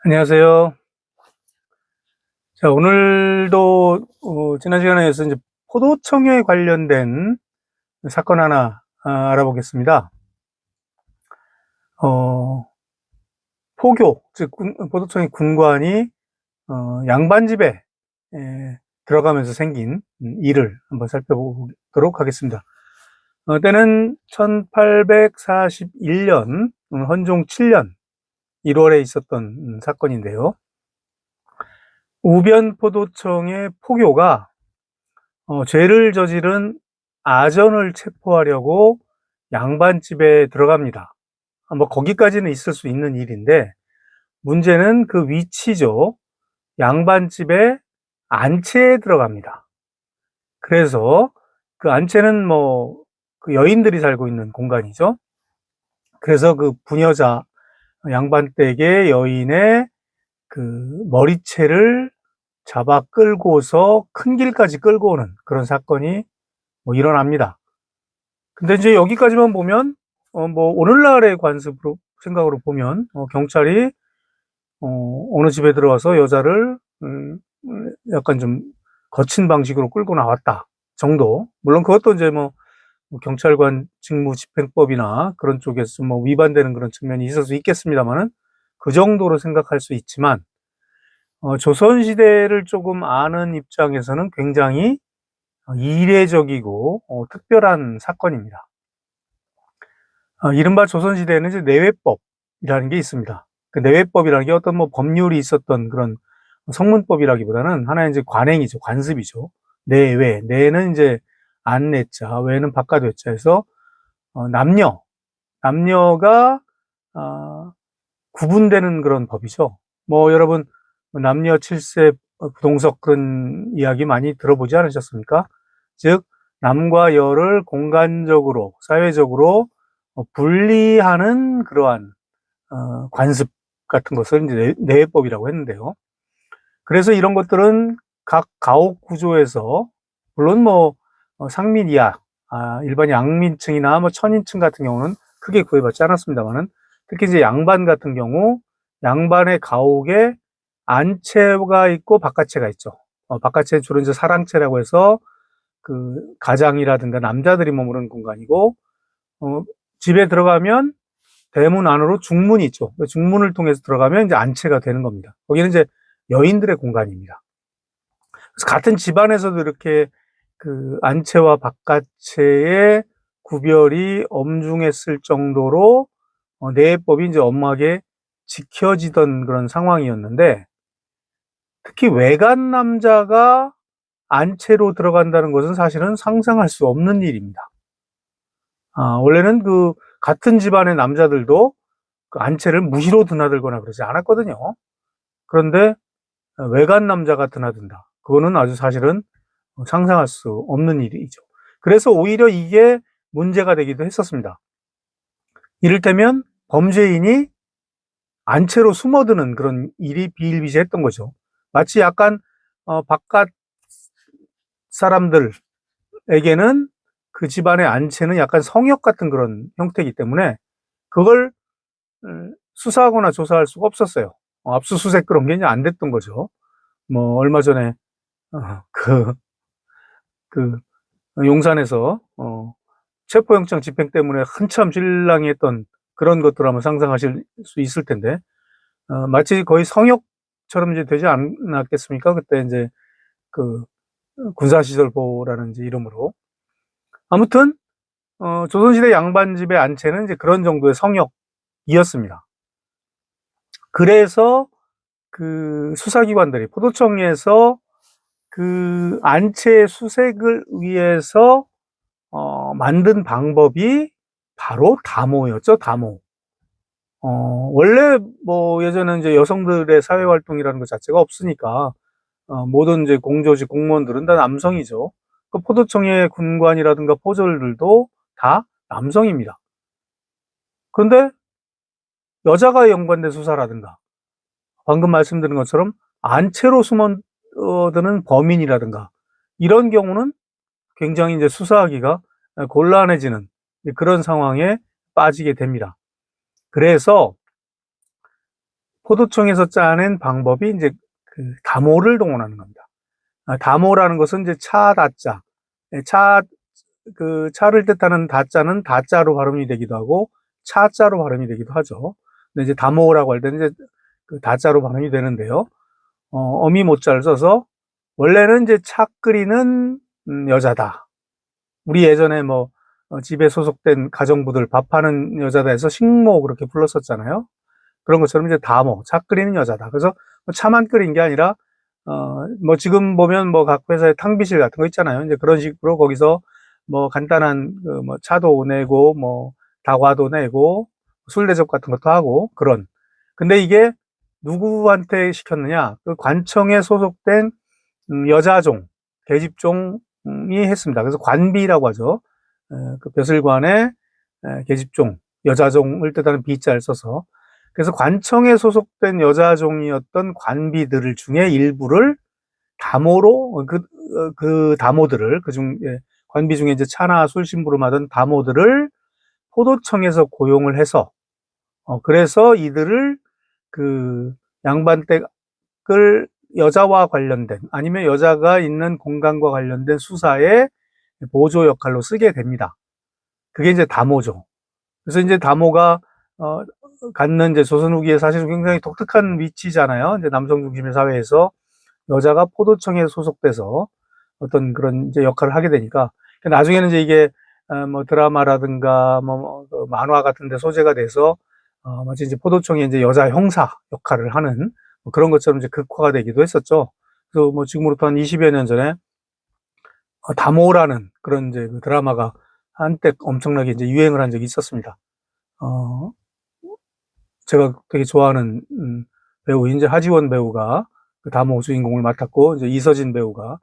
안녕하세요. 자, 오늘도 지난 시간에 이어서 이제 포도청에 관련된 사건 하나 알아보겠습니다. 포교, 즉 포도청의 군관이 양반집에 들어가면서 생긴 일을 한번 살펴보도록 하겠습니다. 때는 1841년 헌종 7년 1월에 있었던 사건인데요. 우변포도청의 포교가 죄를 저지른 아전을 체포하려고 양반집에 들어갑니다. 뭐 거기까지는 있을 수 있는 일인데 문제는 그 위치죠. 양반집에 안채에 들어갑니다. 그래서 그 안채는 뭐 그 여인들이 살고 있는 공간이죠. 그래서 그 부녀자 양반댁의 여인의 그 머리채를 잡아 끌고서 큰 길까지 끌고 오는 그런 사건이 뭐 일어납니다. 근데 이제 여기까지만 보면 뭐 오늘날의 관습으로 생각으로 보면 경찰이 어느 집에 들어와서 여자를 약간 좀 거친 방식으로 끌고 나왔다 정도. 물론 그것도 이제 뭐 경찰관 직무집행법이나 그런 쪽에서 뭐 위반되는 그런 측면이 있을 수 있겠습니다만은 그 정도로 생각할 수 있지만 조선시대를 조금 아는 입장에서는 굉장히 이례적이고 특별한 사건입니다. 이른바 조선시대에는 이제 내외법이라는 게 있습니다. 그 내외법이라는 게 어떤 뭐 법률이 있었던 그런 성문법이라기보다는 하나의 이제 관행이죠. 관습이죠. 내외. 내는 이제 안내자, 외는 바깥 외자에서 남녀가 구분되는 그런 법이죠. 뭐 여러분 남녀 칠세 부동석 그런 이야기 많이 들어보지 않으셨습니까? 즉 남과 여를 공간적으로 사회적으로 분리하는 그러한 관습 같은 것을 이제 내외법이라고 했는데요. 그래서 이런 것들은 각 가옥 구조에서 물론 뭐 상민 이하 일반 양민층이나 뭐 천인층 같은 경우는 크게 구애받지 않았습니다만은 특히 이제 양반 같은 경우 양반의 가옥에 안채가 있고 바깥채가 있죠. 바깥채 주로 이제 사랑채라고 해서 그 가장이라든가 남자들이 머무르는 공간이고 어, 집에 들어가면 대문 안으로 중문이 있죠. 중문을 통해서 들어가면 이제 안채가 되는 겁니다. 거기는 이제 여인들의 공간입니다. 그래서 같은 집안에서도 이렇게 그 안채와 바깥채의 구별이 엄중했을 정도로 내법이 이제 엄하게 지켜지던 그런 상황이었는데 특히 외간 남자가 안채로 들어간다는 것은 사실은 상상할 수 없는 일입니다. 원래는 그 같은 집안의 남자들도 그 안채를 무시로 드나들거나 그러지 않았거든요. 그런데 외간 남자가 드나든다. 그거는 아주 사실은 상상할 수 없는 일이죠. 그래서 오히려 이게 문제가 되기도 했었습니다. 이를테면 범죄인이 안채로 숨어드는 그런 일이 비일비재했던 거죠. 마치 약간 바깥 사람들에게는 그 집안의 안채는 약간 성역 같은 그런 형태이기 때문에 그걸 수사하거나 조사할 수가 없었어요. 압수수색 그런 게 이제 안 됐던 거죠. 뭐 얼마 전에 그 용산에서 체포영장 집행 때문에 한참 실랑이 했던 그런 것들 한번 상상하실 수 있을 텐데 마치 거의 성역처럼 이제 되지 않았겠습니까? 그때 이제 그 군사시설보라는 이제 이름으로 아무튼 조선시대 양반집의 안채는 이제 그런 정도의 성역이었습니다. 그래서 그 수사기관들이 포도청에서 그 안채 수색을 위해서 만든 방법이 바로 다모였죠, 다모. 원래 뭐 예전에 이제 여성들의 사회활동이라는 것 자체가 없으니까, 모든 이제 공조직 공무원들은 다 남성이죠. 그 포도청의 군관이라든가 포졸들도 다 남성입니다. 그런데 여자가 연관된 수사라든가, 방금 말씀드린 것처럼 안채로 숨어드는 범인이라든가, 이런 경우는 굉장히 이제 수사하기가 곤란해지는 그런 상황에 빠지게 됩니다. 그래서 포도청에서 짜낸 방법이 이제 그 다모를 동원하는 겁니다. 다모라는 것은 이제 차다자, 차, 그 차를 뜻하는 다자는 다자로 발음이 되기도 하고 차자로 발음이 되기도 하죠. 근데 이제 다모라고 할 때는 이제 그 다자로 발음이 되는데요. 어미 모자를 써서 원래는 이제 차 끓이는 여자다. 우리 예전에 뭐 집에 소속된 가정부들 밥하는 여자다 해서 식모 그렇게 불렀었잖아요. 그런 것처럼 이제 다모, 차 끓이는 여자다. 그래서 차만 끓인 게 아니라 뭐 지금 보면 뭐 각 회사에 탕비실 같은 거 있잖아요. 이제 그런 식으로 거기서 뭐 간단한 그뭐 차도 내고 뭐 다과도 내고 술 대접 같은 것도 하고 그런. 근데 이게 누구한테 시켰느냐? 그 관청에 소속된 여자종, 계집종이 했습니다. 그래서 관비라고 하죠. 그 벼슬관의 계집종, 여자종을 뜻하는 비자를 써서 그래서 관청에 소속된 여자종이었던 관비들 중에 일부를 다모로 그 다모들을 그중 관비 중에 이제 차나 술 심부름하던 다모들을 포도청에서 고용을 해서 그래서 이들을 그 양반댁을 여자와 관련된 아니면 여자가 있는 공간과 관련된 수사에 보조 역할로 쓰게 됩니다. 그게 이제 다모죠. 그래서 이제 다모가 갖는 이제 조선 후기에 사실 굉장히 독특한 위치잖아요. 이제 남성 중심의 사회에서 여자가 포도청에 소속돼서 어떤 그런 이제 역할을 하게 되니까 나중에는 이제 이게 뭐 드라마라든가 뭐 만화 같은 데 소재가 돼서 마치 이제 포도청에 이제 여자 형사 역할을 하는 뭐 그런 것처럼 이제 극화가 되기도 했었죠. 그래서 뭐 지금으로부터 한 20여 년 전에 다모라는 그런 이제 그 드라마가 한때 엄청나게 이제 유행을 한 적이 있었습니다. 어, 제가 되게 좋아하는 배우 이제 하지원 배우가 그 다모 주인공을 맡았고 이제 이서진 배우가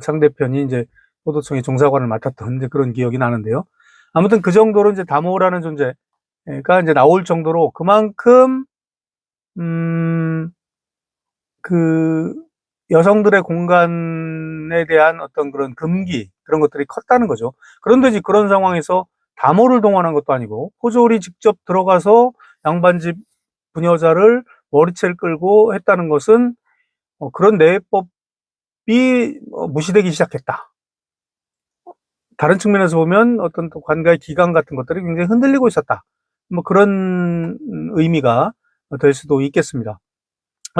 상대편이 이제 포도청의 종사관을 맡았던 이제 그런 기억이 나는데요. 아무튼 그 정도로 이제 다모라는 존재가 이제 나올 정도로 그만큼 그 여성들의 공간에 대한 어떤 그런 금기 그런 것들이 컸다는 거죠. 그런데 이제 그런 상황에서 다모를 동원한 것도 아니고 포졸이 직접 들어가서 양반집 부녀자를 머리채를 끌고 했다는 것은 그런 내법이 무시되기 시작했다. 다른 측면에서 보면 어떤 관가의 기강 같은 것들이 굉장히 흔들리고 있었다. 뭐 그런 의미가 될 수도 있겠습니다.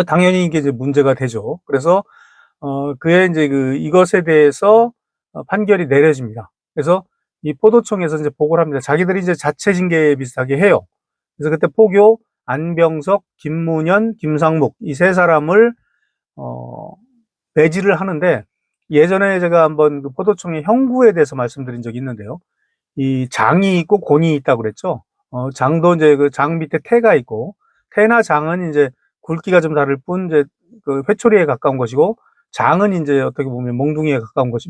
당연히 이게 이제 문제가 되죠. 그래서 그의 이제 이것에 대해서 판결이 내려집니다. 그래서 이 포도청에서 이제 보고를 합니다. 자기들이 이제 자체 징계 비슷하게 해요. 그래서 그때 포교, 안병석, 김문현, 김상묵 이 세 사람을 배지를 하는데 예전에 제가 한번 그 포도청의 형구에 대해서 말씀드린 적이 있는데요. 이 장이 있고 곤이 있다고 그랬죠. 장도 이제 그 장 밑에 태가 있고 태나 장은 이제 굵기가 좀 다를 뿐 이제 그 회초리에 가까운 것이고 장은 이제 어떻게 보면 몽둥이에 가까운 것이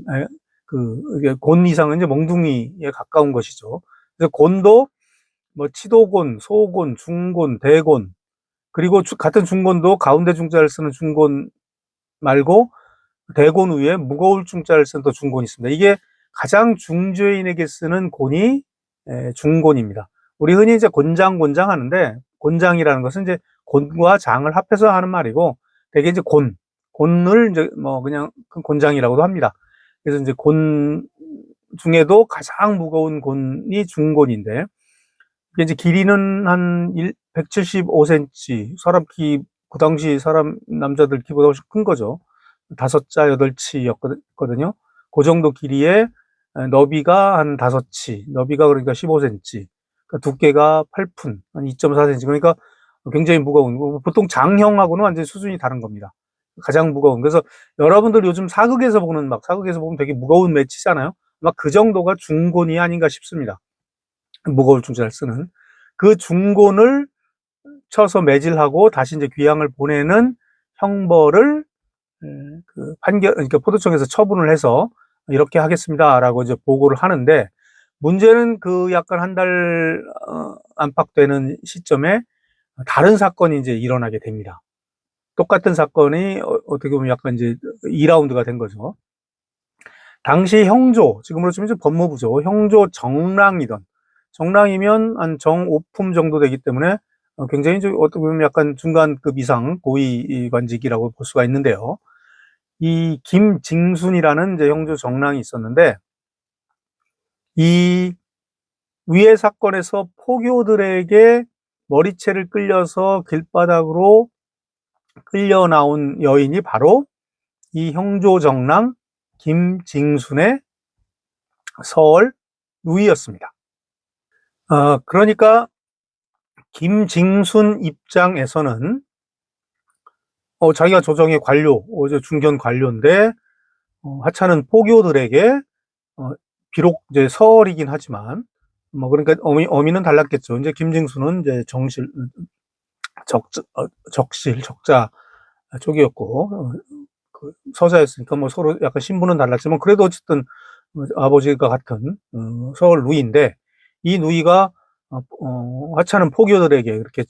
곤 이상은 이제 몽둥이에 가까운 것이죠. 그래서 곤도 뭐 치도곤, 소곤, 중곤, 대곤 그리고 같은 중곤도 가운데 중자를 쓰는 중곤 말고 대곤 위에 무거울 중자를 쓴 또 중곤이 있습니다. 이게 가장 중죄인에게 쓰는 곤이 중곤입니다. 우리 흔히 이제 곤장 하는데 곤장이라는 것은 이제 곤과 장을 합해서 하는 말이고 되게 이제 곤을 이제 뭐 그냥 곤장이라고도 합니다. 그래서 이제 곤 중에도 가장 무거운 곤이 중곤인데 이게 이제 길이는 한 175cm 사람 키 그 당시 사람 남자들 키보다 훨씬 큰 거죠. 5자 8치였거든요. 그 정도 길이에 너비가 한 5치, 너비가 그러니까 15cm, 그러니까 두께가 8푼, 한 2.4cm. 그러니까 굉장히 무거운, 보통 장형하고는 완전히 수준이 다른 겁니다. 가장 무거운. 그래서 여러분들 요즘 사극에서 보면 되게 무거운 매치잖아요. 막 그 정도가 중곤이 아닌가 싶습니다. 무거울 중자를 쓰는. 그 중곤을 쳐서 매질하고 다시 이제 귀양을 보내는 형벌을 그러니까 포도청에서 처분을 해서 이렇게 하겠습니다라고 이제 보고를 하는데 문제는 그 약간 한 달 안팎되는 시점에 다른 사건이 이제 일어나게 됩니다. 똑같은 사건이 어떻게 보면 약간 이제 2라운드가 된 거죠. 당시 형조, 지금으로 치면 이제 법무부죠. 형조 정랑이면 한 정오품 정도 되기 때문에 굉장히 어떻게 보면 약간 중간급 이상 고위관직이라고 볼 수가 있는데요. 이 김징순이라는 이제 형조 정랑이 있었는데, 이 위의 사건에서 포교들에게 머리채를 끌려서 길바닥으로 끌려 나온 여인이 바로 이 형조 정랑 김징순의 서얼 누이였습니다. 그러니까 김징순 입장에서는 자기가 조정의 관료, 중견 관료인데 하찮은 포교들에게 비록 이제 서얼이긴 하지만 그러니까 어미는 달랐겠죠. 이제 김징순은 이제 적실, 적자 쪽이었고 그 서자였으니까 서로 약간 신분은 달랐지만 그래도 어쨌든 아버지가 같은 서얼 누이인데, 이 누이가 하찮은 포교들에게 이렇게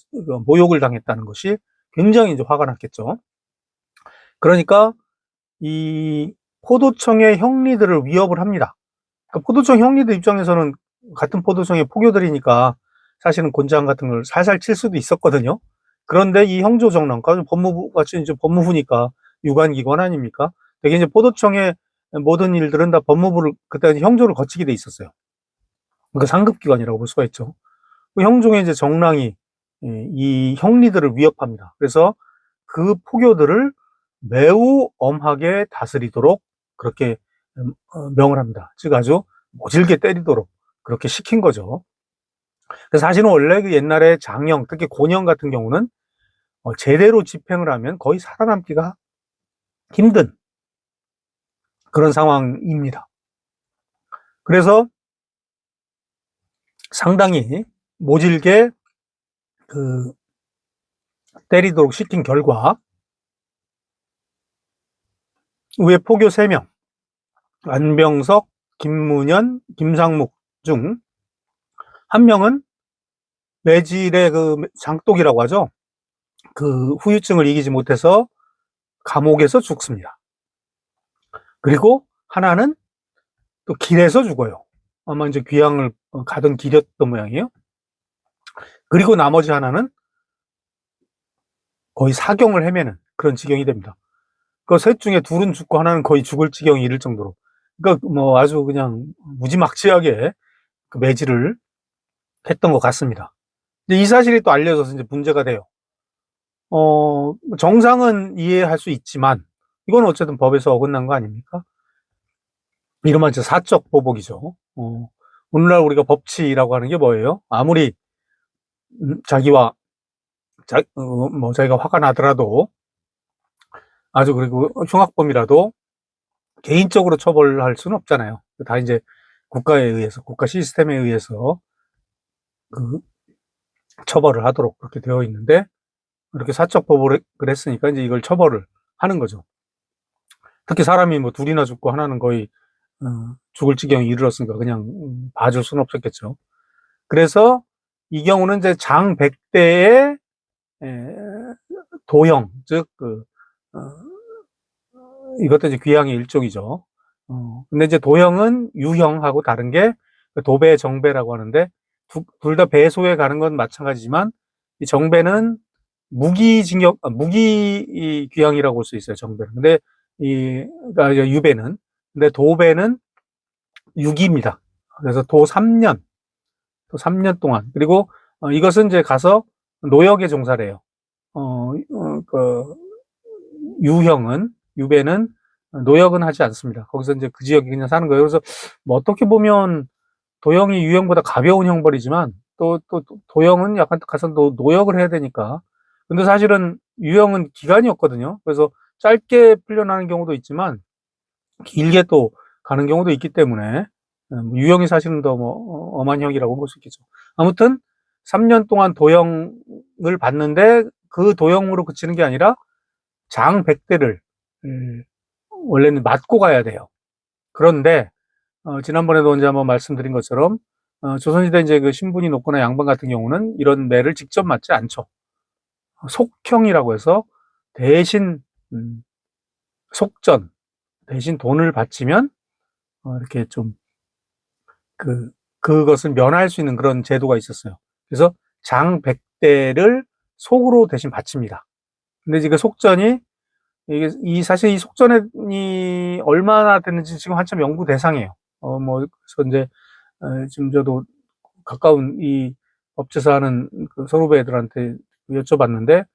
모욕을 당했다는 것이 굉장히 이제 화가 났겠죠. 그러니까 이 포도청의 형리들을 위협을 합니다. 그러니까 포도청 형리들 입장에서는 같은 포도청의 포교들이니까 사실은 곤장 같은 걸 살살 칠 수도 있었거든요. 그런데 이 형조정랑과 법무부가 이제 법무부니까 유관기관 아닙니까? 되게 이제 포도청의 모든 일들은 다 법무부를 그때 형조를 거치게 돼 있었어요. 그러니까 상급기관이라고 볼 수가 있죠. 그 형종의 이제 정랑이 이 형리들을 위협합니다. 그래서 그 포교들을 매우 엄하게 다스리도록 그렇게 명을 합니다. 즉 아주 모질게 때리도록 그렇게 시킨 거죠. 그래서 사실은 원래 그 옛날에 장형, 특히 곤형 같은 경우는 제대로 집행을 하면 거의 살아남기가 힘든 그런 상황입니다. 그래서 상당히 모질게 그 때리도록 시킨 결과 위에 포교 3명, 안병석, 김문현, 김상묵 중 한 명은 매질의 그 장독이라고 하죠. 그 후유증을 이기지 못해서 감옥에서 죽습니다. 그리고 하나는 또 길에서 죽어요. 아마 이제 귀향을 가던 길이었던 모양이에요. 그리고 나머지 하나는 거의 사경을 헤매는 그런 지경이 됩니다. 그 셋 중에 둘은 죽고 하나는 거의 죽을 지경이 이를 정도로. 그러니까 아주 그냥 무지막지하게 그 매질을 했던 것 같습니다. 이제 이 사실이 또 알려져서 이제 문제가 돼요. 정상은 이해할 수 있지만, 이건 어쨌든 법에서 어긋난 거 아닙니까? 이른바 이제 사적 보복이죠. 오늘날 우리가 법치라고 하는 게 뭐예요? 아무리 자기가 화가 나더라도, 아주 그리고 흉악범이라도 개인적으로 처벌할 수는 없잖아요. 다 이제 국가에 의해서, 국가 시스템에 의해서 그 처벌을 하도록 그렇게 되어 있는데, 이렇게 사적 보복을 했으니까 이제 이걸 처벌을 하는 거죠. 특히 사람이 둘이나 죽고 하나는 거의 죽을 지경에 이르렀으니까 그냥 봐줄 수는 없었겠죠. 그래서 이 경우는 이제 장백대의 도형, 즉 이것도 이제 귀향의 일종이죠. 근데 이제 도형은 유형하고 다른 게 도배, 정배라고 하는데 둘 다 배소에 가는 건 마찬가지지만 이 정배는 무기 귀향이라고 볼 수 있어요. 정배는. 근데 그러니까 유배는. 근데 도배는 유기입니다. 그래서 도 3년 동안. 그리고 이것은 이제 가서 노역에 종사를 해요. 그 유배는 노역은 하지 않습니다. 거기서 이제 그 지역에 그냥 사는 거예요. 그래서 어떻게 보면 도형이 유형보다 가벼운 형벌이지만 또 도형은 약간 가서 노역을 해야 되니까. 근데 사실은 유형은 기간이었거든요. 그래서 짧게 풀려나는 경우도 있지만 길게 또 가는 경우도 있기 때문에 유형이 사실은 더 엄한 형이라고 볼 수 있겠죠. 아무튼 3년 동안 도형을 받는데 그 도형으로 그치는 게 아니라 장 100대를 원래는 맞고 가야 돼요. 그런데 지난번에도 언제 한번 말씀드린 것처럼 조선시대 이제 그 신분이 높거나 양반 같은 경우는 이런 매를 직접 맞지 않죠. 속형이라고 해서 대신 속전 대신 돈을 바치면 이렇게 좀 그것을 면할 수 있는 그런 제도가 있었어요. 그래서 장 100대를 속으로 대신 바칩니다. 근데 지금 속전이 사실 이 속전이 얼마나 됐는지 지금 한참 연구 대상이에요. 그래서 이제 지금 저도 가까운 이 업체에서 하는 그 선후배 애들한테 여쭤봤는데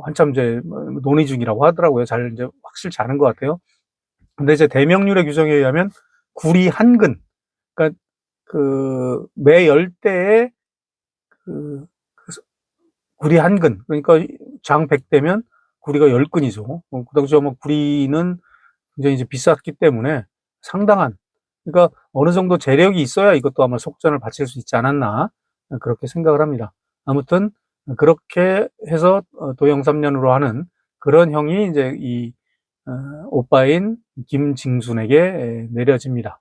한참 이제 논의 중이라고 하더라고요. 잘 이제 확실치 않은 것 같아요. 근데 이제 대명률의 규정에 의하면 구리 한 근, 그러니까 그 매 10대에 그 구리 한 근, 그러니까 장 100대면 구리가 10근이죠. 그 당시 아마 구리는 굉장히 이제 비쌌기 때문에 상당한, 그러니까 어느 정도 재력이 있어야 이것도 아마 속전을 바칠 수 있지 않았나, 그렇게 생각을 합니다. 아무튼 그렇게 해서 도형 3년으로 하는 그런 형이 이제 이 오빠인 김징순에게 내려집니다.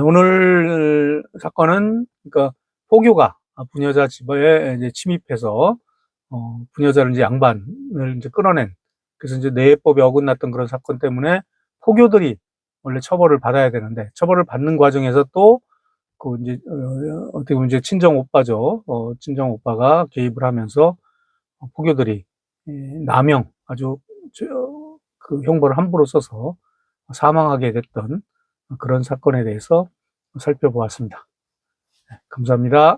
오늘 사건은 그러니까 포교가 부녀자 집에 이제 침입해서 부녀자를 이제 양반을 이제 끌어낸, 그래서 이제 내법에 어긋났던 그런 사건 때문에 포교들이 원래 처벌을 받아야 되는데 처벌을 받는 과정에서 또 그 이제 어떻게 보면 이제 친정 오빠죠. 친정 오빠가 개입을 하면서 포교들이 남용, 아주 그 형벌을 함부로 써서 사망하게 됐던 그런 사건에 대해서 살펴보았습니다. 감사합니다.